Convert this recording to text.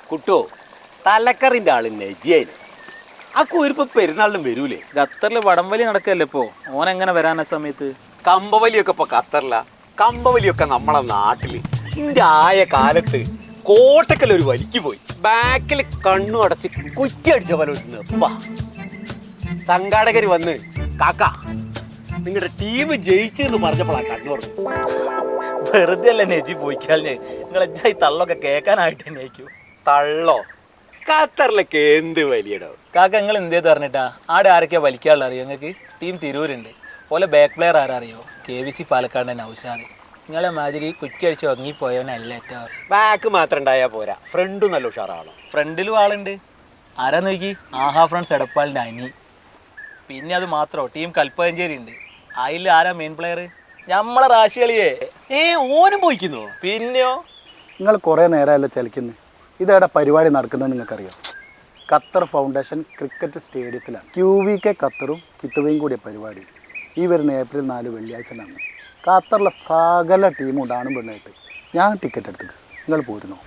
കുട്ടോ തലക്കറിന്റെ ആള് നെജിയായി ആ കുരിപ്പ് പെരുന്നാളിനും വരൂലേ. ഖത്തറിൽ വടംവലി നടക്കല്ലേ ഇപ്പോ, ഓൻ എങ്ങനെ വരാൻ ആ സമയത്ത്? കമ്പവലിയൊക്കെ ഇപ്പൊ ഖത്തറില, കമ്പവലിയൊക്കെ നമ്മളെ നാട്ടില്. ഇന്റെ ആയ കാലത്ത് കോട്ടക്കൽ ഒരു വലിക്ക് പോയി, ബാക്കിൽ കണ്ണു അടച്ച് കുറ്റി അടിച്ച പോലെ സംഘാടകര് വന്ന് കാക്ക നിങ്ങളുടെ ടീം ജയിച്ചെന്ന് പറഞ്ഞപ്പോഴാ കണ്ണു പറഞ്ഞു. വെറുതെ അല്ലേ നെജി പോയിക്കാൽ നിങ്ങളെ തള്ളൊക്കെ കേൾക്കാനായിട്ട് തന്നെയായിരിക്കും. തള്ളോ ഖത്തറിലൊക്കെ എന്ത് വലിയടോ കാക്ക. നിങ്ങൾ എന്തേത് പറഞ്ഞിട്ടാ ആടെ ആരൊക്കെയാ വലിക്കാനുള്ള അറിയോ നിങ്ങൾക്ക്? ടീം തിരൂരുണ്ട്, പോലെ ബാക്ക് പ്ലെയർ ആരറിയോ? KVC പാലക്കാട് നൗഷാദ്. നിങ്ങളെ മാതിരി കുറ്റി അടിച്ച് ഒങ്ങിപ്പോയവനല്ല ഏറ്റവും. ബാക്ക് മാത്രം ഉണ്ടായാൽ പോരാ, ഫ്രണ്ടും നല്ല ഉഷാറാണോ. ഫ്രണ്ടിലും ആളുണ്ട്. ആരാ നോക്കി? ആഹാ ഫ്രണ്ട്സ് എടപ്പാളിൻ്റെ അനി. പിന്നെ അത് മാത്രമോ ടീം കൽപ്പകഞ്ചേരി ഉണ്ട്, അതിൽ ആരാ മെയിൻ പ്ലെയർ? നമ്മളെ റാശികളിയേ. ഓനും പോയിക്കുന്നോ? പിന്നെയോ. നിങ്ങൾ കുറേ നേരമല്ല ചലിക്കുന്നത്. ഇതേടെ പരിപാടി നടക്കുന്നത് നിങ്ങൾക്കറിയാം. ഖത്തർ ഫൗണ്ടേഷൻ ക്രിക്കറ്റ് സ്റ്റേഡിയത്തിലാണ്. QVK ഖത്തറും കിത്തുവയും കൂടിയ പരിപാടി ഈ വരുന്ന April 4 വെള്ളിയാഴ്ച നടന്നു. ഖത്തറിലെ സകല ടീമും ഉണ്ടാണ് പെണ്ണായിട്ട്. ഞാൻ ടിക്കറ്റ് എടുത്തത്, നിങ്ങൾ പോരുന്നു.